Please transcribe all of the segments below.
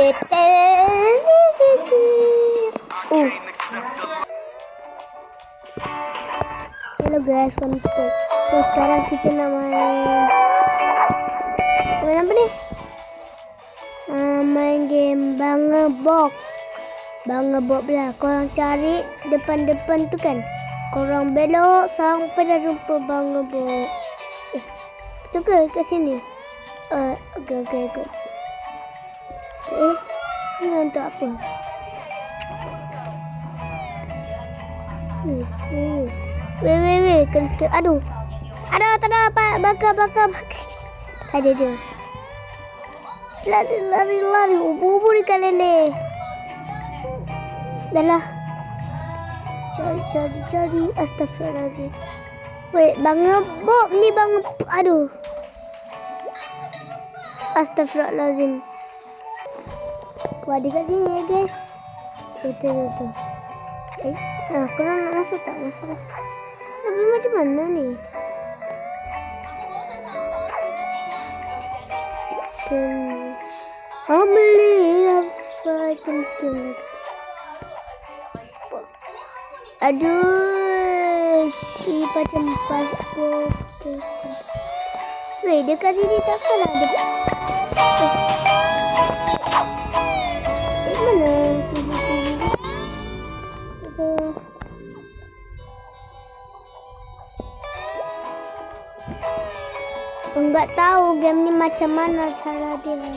Hello guys, welcome to. So sekarang kita nak main apa ni? Main game Bangebok. Bangebok lah. Korang cari depan-depan tu kan. Korang belok sampai dah jumpa Bangebok. Betul ke kat sini? Okay. Ni untuk apa? Weh, kena skip. Aduh, tak ada apa. Bakar. Saja je. Lari. Ubur ikan lele. Dah lah. Cari. Astagfirullahaladzim. Wait, Bangebok ni aduh. Astagfirullahaladzim. Aku ada kat sini ya guys. Betul. Korang nak masuk tak? Masuk lah. Tapi macam mana ni? Beli apa item skin lagi. Aduh, si macam pasport. Weh, dekat sini takkanlah ada. Mana sini? Enggak tahu game ni macam mana cara dia.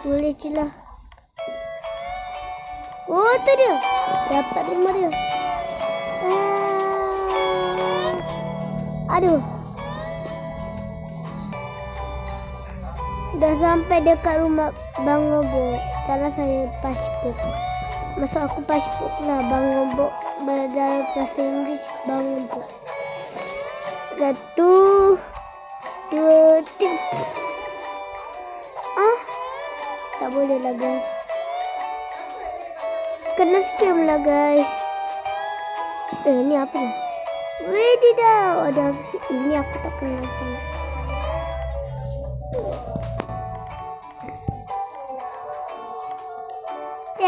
Tulis je lah. Oh, tu dia. Dapat rumah dia. Aduh. Dah sampai dekat rumah Bangebok. Dalam saya pasport. Masuk aku pasport lah. Bangebok. Dalam bahasa Inggeris Bangebok. 1, 2, 3. Tak boleh lah guys. Kena scam lah guys. Ni apa ni? Wedidaw. Ada ini aku tak kenal.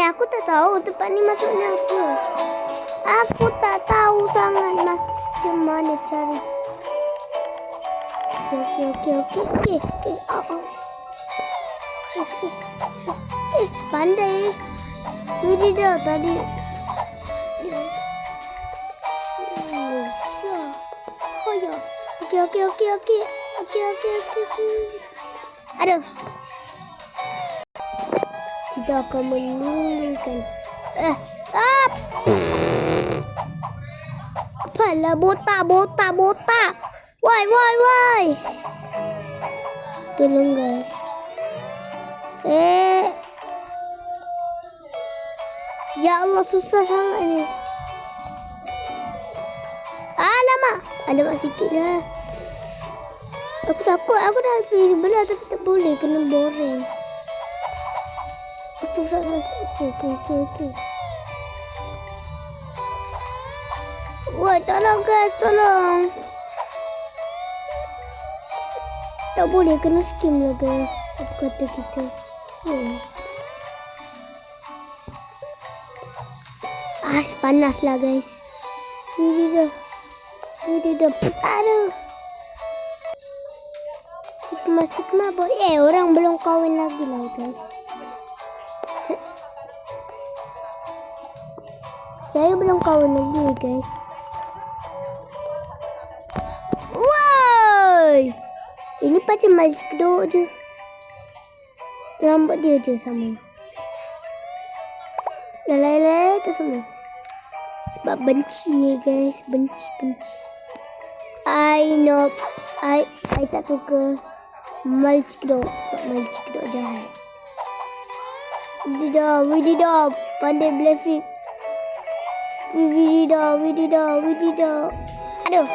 Aku tak tahu tempat ni masuknya apa. Aku tak tahu sangat macam mana cari. Okey. Pandai. Ini dah tadi. Okey. Aduh. Kita akan menunggukan. Apalah botak. Why? Tolong guys. Ya Allah, susah sangat ni. Alamak sikit lah. Aku takut. Aku dah pergi sebelah tapi tak boleh. Kena boring. Okey. Woi, tolong guys, tolong. Tak boleh, kena skim lah guys. Apa kata kita? Panas lah guys. Ini dah. Aduh. Sigma boy. Orang belum kahwin lagi lah guys. Saya belum kahwin lagi guys. Woi. Ini macam magic dog je. Rambut dia je sama. Lalai tu semua. Sebab benci guys. Benci. I know. I tak suka magic dog. Sebab magic dog jahat. Wididaw. Pandai blefik. Wididaw. Aduh.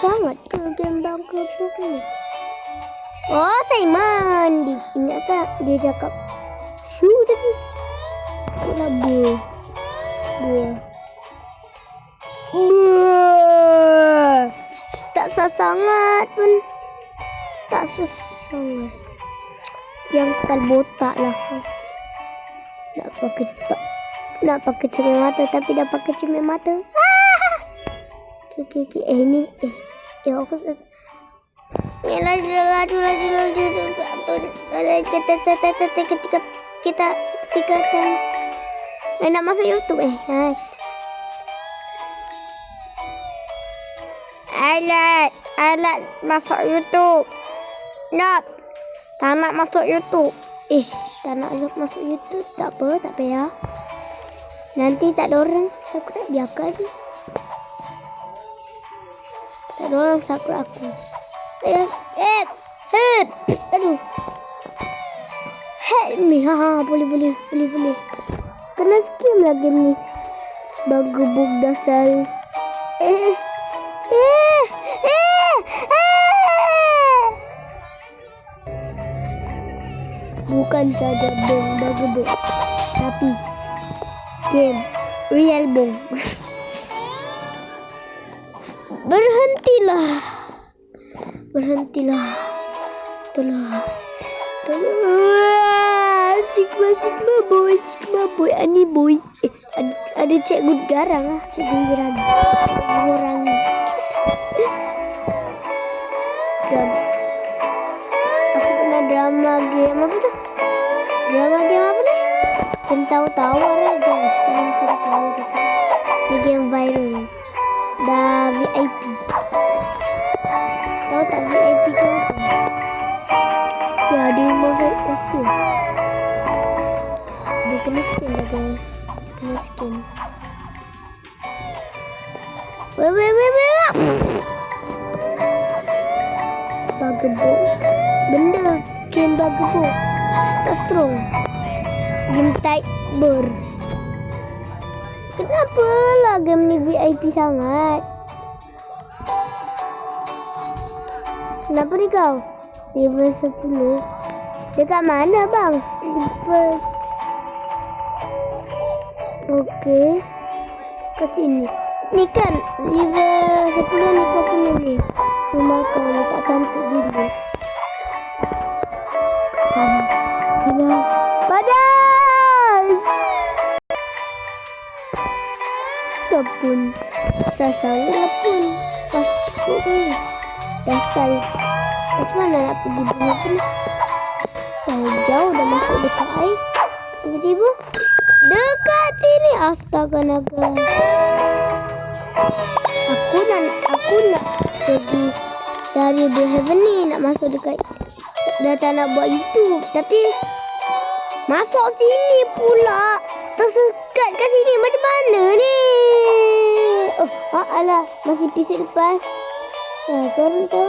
Sangat ke game Bangebok ni? Oh, saya mandi. Ingat tak dia cakap shoo tadi? Itulah buah. Tak susah sangat pun. Tak susah sangat. yang kepala botak lah. Nak pakai cermin mata tapi dah pakai cermin mata. Okey. Ni. Aku kita nak masuk YouTube Alat masuk YouTube. Tak nak masuk YouTube. Tak nak masuk YouTube. Tak payah. Nanti tak ada orang subscribe, biarkan. Tak ada orang subscribe aku. Aduh. Help me. Boleh. Kena skim lah game ni. Bagebuk dasar. Bukan saja bong bagebuk, tapi game real bong. Berhentilah. Tolong. Sigma boy. Ani boy. Ada cikgu garang lah. Cikgu garang. Aku pernah drama game apa tu? Kan tahu orang guys. Sekarang kita tahu dekat. Ni game viral. Dah VIP. Tahu tak VIP tu apa? Ya, di rumah rasa. Dia kena skin lah guys. Wait. Bagebuk. Benda game bagebuk. Tak strong. Game tiber. Kenapa lah game ni VIP sangat? Kenapa ni kau? Level 10. Dekat mana bang? First. Okey. Ke sini. Ni kan level 10 ni kau punya ni. Rumah kau ni tak cantik gila. Panas. Kepun. Sasang pun. Pasuk pun. Dasar. Macam mana nak pergi dulu pun? Jauh dah masuk dekat air. Tiba-tiba dekat sini. Astaga naga. Aku nak pergi dari The Heaven ni. Nak masuk dekat. Dah tak nak buat YouTube. Tapi masuk sini pula. Tersekat kat sini. Macam mana ni? Alah. Masih episod lepas. Sekarang tu.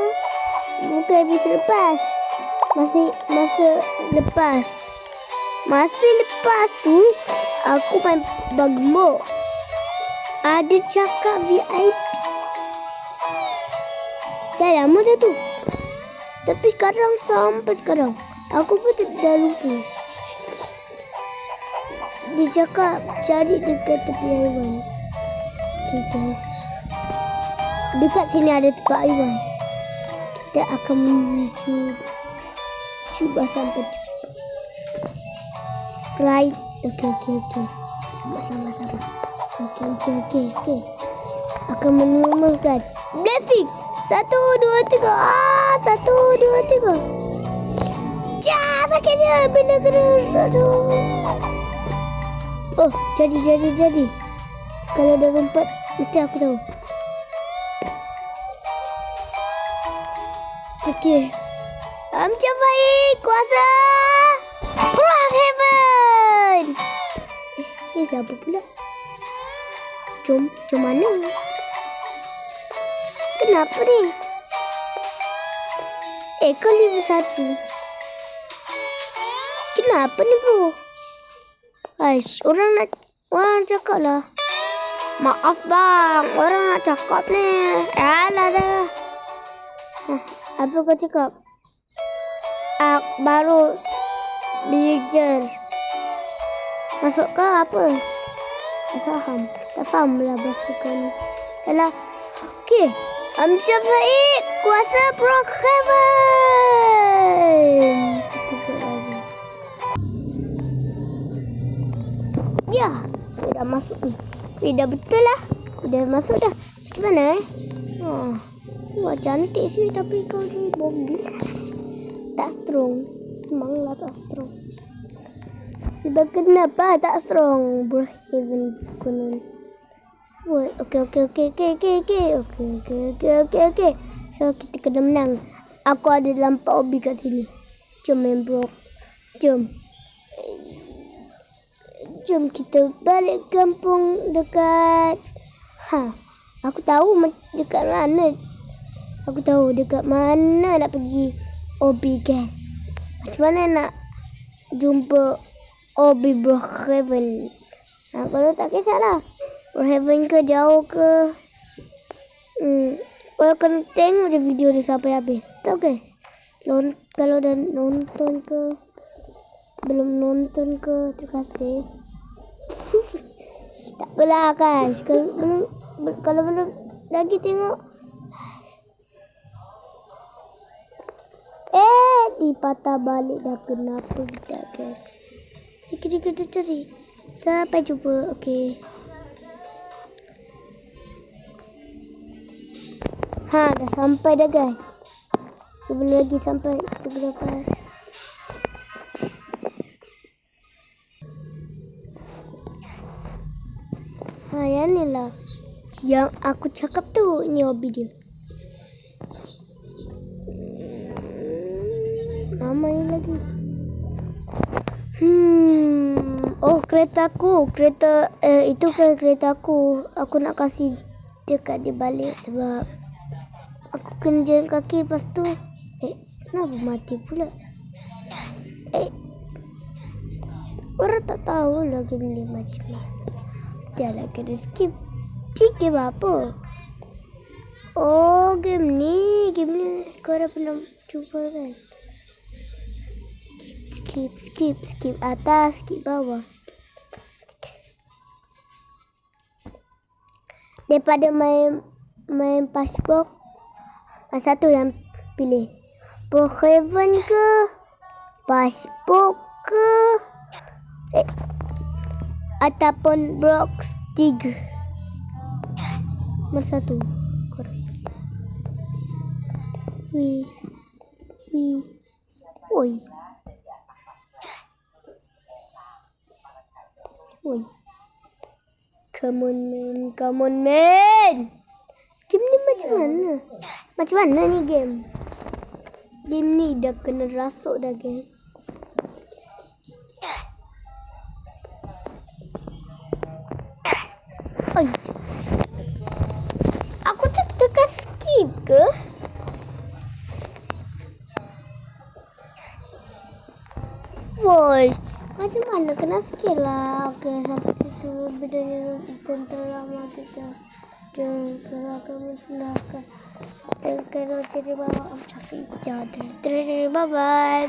Bukan episod lepas. Masa lepas tu. Aku main bagemuk. Ada cakap VIP. Dah lama dah tu. Tapi sampai sekarang. Aku pun dah lupa. Dia cakap cari dekat tepi haiwan. Okay guys. Dekat sini ada tempat haiwan. Kita akan menuju. Cuba sampai cepat. Right. Okay. Sama. Okay. Akan menemukan Blackfig. 1, 2, 3. 1, 2, 3. Sakitnya bila kena. Aduh. Oh, jadi. Kalau dah lompat, mesti aku tahu. Okey. Macam baik kuasa Heaven. Ni siapa pula? Jom mana? Kenapa ni? Kau level 1. Kenapa ni bro? Aish, orang cakap lah. Maaf bang, orang nak cakap ni. Alah dah. Apa kau cakap? Baru villager. Masuk ke apa? Tak faham lah bahasa kau ni. Alah. Okey. Macam baik kuasa Brockhaven. masuk ni. Dah betul lah. Dah masuk dah. Macam mana wah, cantik sih tapi kau ni bogi. Tak strong. Memanglah tak strong. Sebab kenapa tak strong? Brookhaven konon. Woi, okey. So kita kena menang. Aku ada dalam 4 obi kat sini. Jom main Brook. Jom kita balik kampung dekat. Aku tahu dekat mana. Aku tahu dekat mana nak pergi obi, guys. Macam mana nak jumpa obi Brookhaven? Kalau tak kisahlah. Brookhaven ke jauh ke. Kau kena tengok je video dia sampai habis. Tahu guys. Kalau dah nonton ke, belum nonton ke, terima kasih. Tak apalah guys. Kalau belum lagi tengok. Dipatah balik dah. Kenapa dah guys? Kita cari. Sampai jumpa. Okey. Dah sampai dah guys. Belum lagi sampai. Kita berapa? Yang ni lah. Yang aku cakap tu. Ni hobi dia. Ramai lagi. Oh, keretaku. Itu kan keretaku. Aku nak kasih dekat dia balik sebab aku kena jalan kaki lepas tu. Kenapa mati pula? Orang tak tahu lah game ni macam mana. Dia lah kena skip. Game apa? Oh, game ni kau dah pernah cuba kan? Skip atas, skip bawah. Daripada main passbook, satu yang pilih. Brookhaven ke, passbook ke, ataupun Brooks 3. Nomor 1. Oi. Come on man. Game ni macam mana? Macam mana ni game? Game ni dah kena rasuk dah guys. Aku tekan skip ke? Woi, macam mana kena skip lah. Okey, sampai situ video tentang kita. Jangan kamu silakan. Jangan cari bawa Syafiq jadi. Bye bye.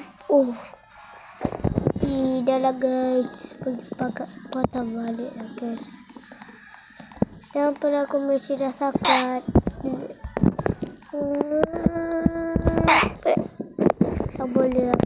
Dah lah guys. Pergi patah balik lah guys. Jangan pernah aku mesti dah sakat. Tak boleh lah.